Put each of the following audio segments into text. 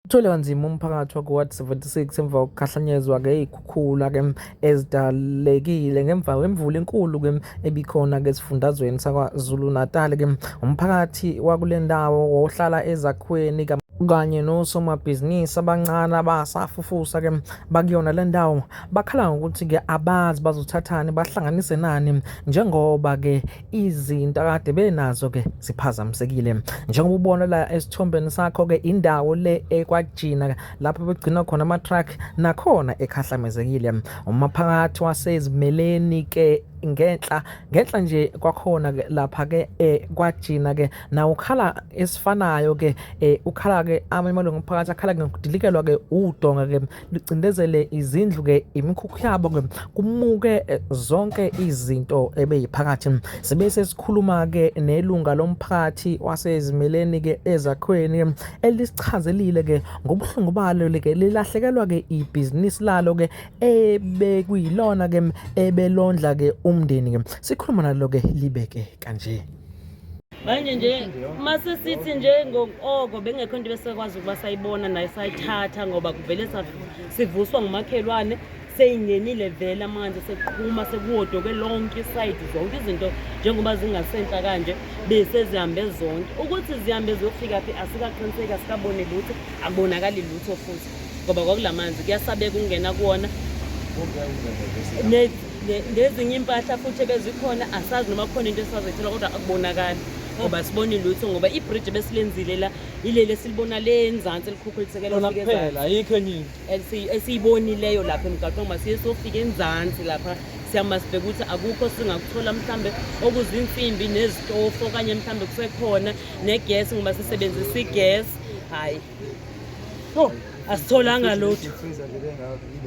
Uthole kanzima umphakathi wakuWard 76 emva kokukhahlanyezwa iy'khukhula ezidalekile ngemva kwemvula enkulu ebikhona esifundazweni saKwaZulu Natal umphakathi wakule ndawo wohlala ezakhiweni kanye nosomabhizinisi abancane abasafufusa bakuyona le ndawo bakhala ngokuthi abazi bazothathani bahlanganise nani njengoba izinto akade benazo ziphazamisekile. Njengoba ubona la esithombeni sakho indawo le ekwajina lapho begcina khona ama-truck nakhona ekhahlamezekile. Umphakathi wasezimeleni ngenhla nje kwakhona lapha kwajina nawo ukhala esifanayo ukhala amalungu omphakathi akhala ngokudilikelwa udonga lucindezele izindlu imikhukhu yabo kumuke zonke izinto ebeyiphakathi. Sibese sikhuluma nelunga lomphakathi wasezimeleni ezakhiweni elisichazelile ngobuhlungu balo lilahlekelwa ibhizinisi lalo ebekuyilona ebelondla umndeni. Sikhuluma nalo libeke kanje. Manje nje mase sithi nje ngoko bengekho into besekwazi ukuba sayibona nayo sayithatha ngoba kuvele sivuswa ngumakhelwane seyingenile vele manje seqhuma sekuwodoke lonke iside zonke izinto njengoba zingasenhla kanje bese zihambe zonke ukuthi zihambe ziyofika phi asikaqiniseki asikabone lutho akubonakali lutho futhi ngoba kwakulamanzi kuyasabeka ukungena kuona nezinye impahla futhi bezikhona asazi noma khona into esazethela kodwa akubonakali ngoba sibone lutho ngoba ibridge besilenzile la ilele silibona le enzansi elikhukhulisekela lona kuphela ayikho enye esiyibonileyo lapha emgaqweni ngoba siye sofika enzansi lapha siyama sibheka ukuthi akukho singakuthola mhlambe okuzinsimbi nezitofu okanye mhlambe kusekhona negas ngoba sisebenzisa igas hayi asitholanga lutho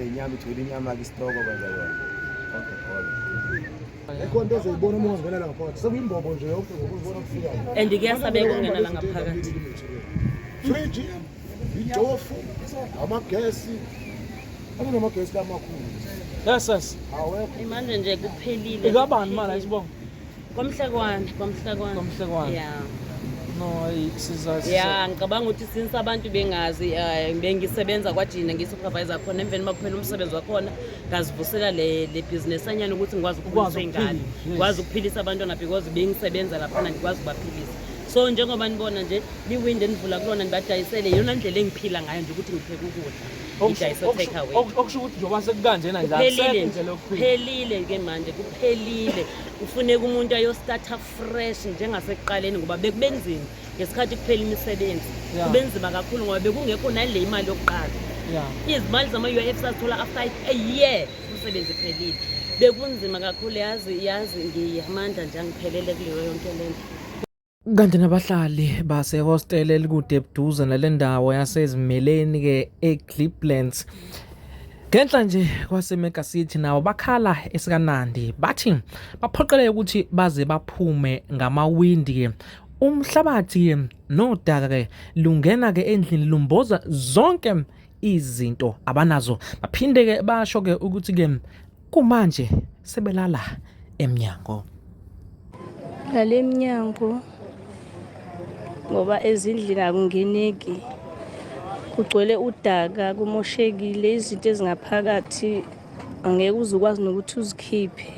inyama ithole inyama kistoko kwenza yona ekhonto ezibona uma ungena la ngaphakathi sekuyimbobo nje yonke ngokubona kufika and kuyasabeka ukungena la ngaphakathi fridge itofu amagesi amagesi lamakhulu yes awekho manje nje kuphelile ikabani manje ayisibonga kwamhlekwane yeah no ayisizazi yeah ngicabanga ukuthi since abantu bengazi bengisebenza kwajina ngisupervisor khona emveni makuphela umsebenzi wakhona ngazivusela le business anyana ukuthi ngikwazi ukuphilisa ingane ngikwazi ukuphilisa abantwana because bengisebenza lapha ngikwazi ukubaphilisa so njengoba nibona nje liwind enivula kulona nibadayisele yona ndlela engiphila ngayo nje ukuthi ngipheke ukudla idayise take away okusho ukuthi njoba sekukanjena njalo kuphelile ke manje kuphelile ufuneka umuntu ayostarta fresh njengasekuqaleni ngoba bekubenzima ngesikhathi kuphela imisebenzi kubenzima kakhulu ngoba bekungekho nale imali yokuqala izimali zama-UIF sathola after a year umsebenzi uphelile bekunzima kakhulu yazi ngiyamandla nje angiphelele kuleyo yonke lento. Kanti nabahlali basehostel elikude ebuduze nale ndawo yasezimeleni eClifflands ngenhla nje kwaseMega City nawo bakhala esikanandi bathi baphoqeleke ukuthi baze baphume ngamawindi umhlabathi nodaka lungena endlini lumboza zonke izinto abanazo baphinde basho ukuthi kumanje sebelala emnyango emnyango ngoba ezindlini akungeneki kugcwele udaka kumoshekile izinto ezingaphakathi angeke uzukwazi nokuthi uzikhiphe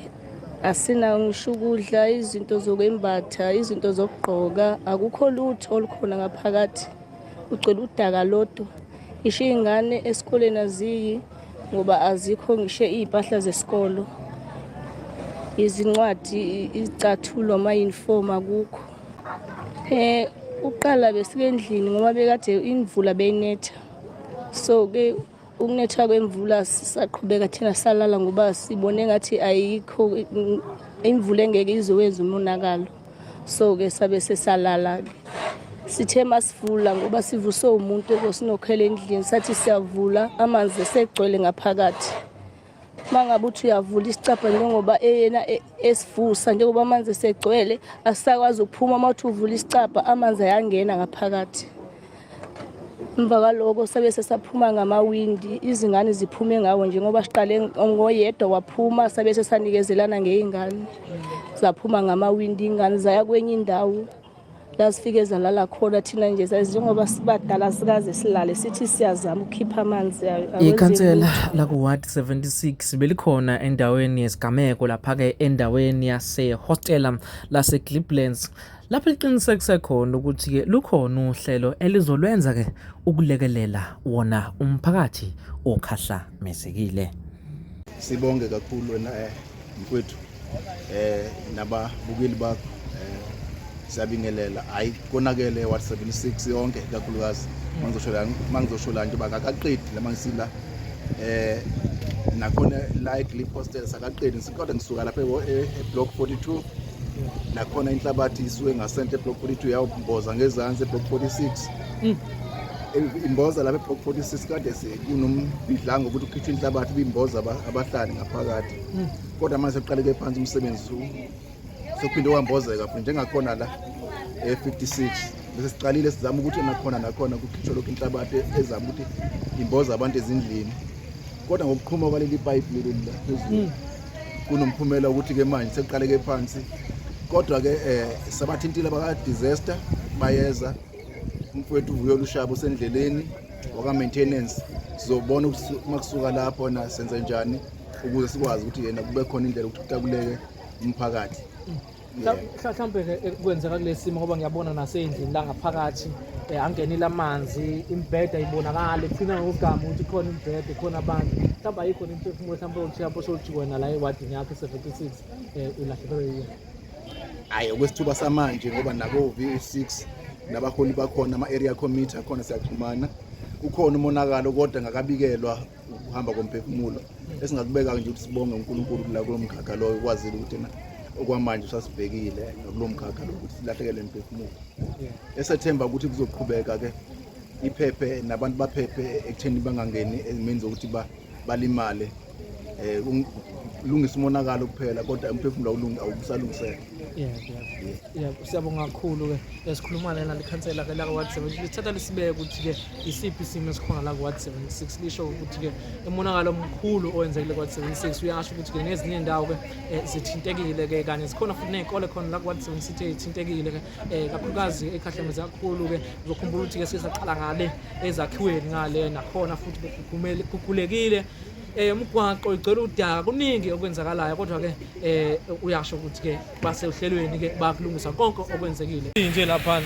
asina ngisho ukudla izinto zokwembatha izinto zokugqoka akukho lutho olukhona ngaphakathi kugcwele udaka lodwa isho ingane esikoleni aziyi ngoba azikho ngisho impahla zesikolo izincwadi izicathulo ama-uniform akukho uqala besike endlini ngoba bekade imvula beyinetha so ke ukunetha kwemvula sisaqhubeka thina salala ngoba sibone ngathi ayikho imvula engeke izowenza umonakalo so ke sabe sesalala sithe masivula ngoba sivuswe umuntu osinokhela endlini sathi siyavula amanzi esegcwele ngaphakathi mangabe uthi uyavula isicapha njengoba eyena esivusa njengoba amanzi esegcwele asakwazi ukuphuma mawuthi uvula isicapha amanzi ayangena ngaphakathi emva kaloko sabe sesaphuma ngamawindi izingane ziphume ngawo njengoba siqale ngoyedwa waphuma sabe sesanikezelana ngeingane zaphuma ngamawindi ingane zaya kwenye indawo la sifike zalala khona thina nje sazi njengoba sibadala sikaze silale sithi siyazama ukukhipha amanzi Ikhansela lakuWard 76 belikhona endaweni yesigameko lapha-ke endaweni yase-hostela lase-Cliplands lapho liqinisekise khona ukuthi-ke lukhona uhlelo elizolwenza-ke ukulekelela wona umphakathi okhahlamezekile. Sibonge kakhulu wena mfowethu nababukeli bakho siyabingelela hayi konakele Ward 76 yonke kakhulukazi mangizoshola nje bangakaqedi lamangisila nakhona la eClip Hostel sakaqedi kodwa ngisuka lapha eBlock 42 nakhona inhlabathi isuke ngasente eBlock 42 yawumboza ngezansi eBlock 46 imboza lapha eBlock 46 kade sekunombidlanga ukuthi ukhithe inhlabathi bimboza abahlali ngaphakathi kodwa manje seqaleke phansi umsebenzi sophinde wambozeka futhi njengakhona la e56 bese siqalile sizama ukuthi nakhona kukhitshwa lokho inhlabathi ezama ukuthi imboza abantu ezindlini kodwa ngokuqhuma kwaleli pipe leli la phezulu kunomphumela ukuthi ke manje seqaleke phansi kodwa ke sabathintile baka disaster bayeza umfowethu uvuyo lushabo sendleleni waka maintenance sizobona ukuthi makusuka lapho na senze njani ukuze sikwazi ukuthi yena kube khona indlela ukuthi kutabuleke umphakathi. Mhlawumbe kwenzeka kulesimo ngoba ngiyabona nasendlini la ngaphakathi angenile amanzi imbhede ayibonakala ethina ngogama ukuthi khona imbhede khona abantu mhlawumbe ayikho imphefumulo mhlawumbe uthi sothi wena la ewadini yakho 76 ulahlekelwe yini. Hayi okwesithuba samanje ngoba nabo V6 nabaholi bakhona ama-area committee akhona siyaxhumana ukhona umonakalo kodwa ngakabikelwa ukuhamba komphefumulo esingakubeka nje ukuthi sibonge uNkulunkulu la kulomkhakha lo ukwazile ukuthi na okwamanje sasibhekile kulomkhakha lo ukuthi silahlekele imphefumulo esethemba ukuthi kuzoqhubeka ke iphephe nabantu baphephe ekutheni bangangeni ezimeni zokuthi balimale lungisa umonakalo kuphela kodwa umphefumulo awubusalungiseka. Siyabonga kakhulu ke esikhuluma lena likhansela ke la Ward 76 lithatha lisibeke ukuthi ke isiphi isimo esikhona la Ward 76 lisho ukuthi ke umonakalo omkhulu owenzekile Ward 76 uyasho ukuthi ke nezinye indawo ke zithintekile ke kanye sikhona futhi nezikole khona la Ward 76 ezithintekile ke kakhulukazi ekhahlameza kakhulu ke uzokhumbula ukuthi ke sisaqala ngale ezakhiweni ngale nakhona futhi kumele kukhulekile umgwaqo igcela udaka kuningi okwenzakalayo kodwa ke uyasho ukuthi ke basehlelweni ke bakulungisa konke okwenzekile nje lapha.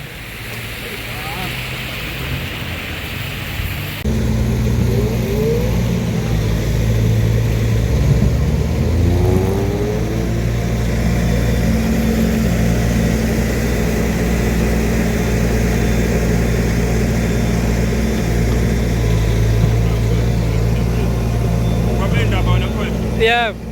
Yeah.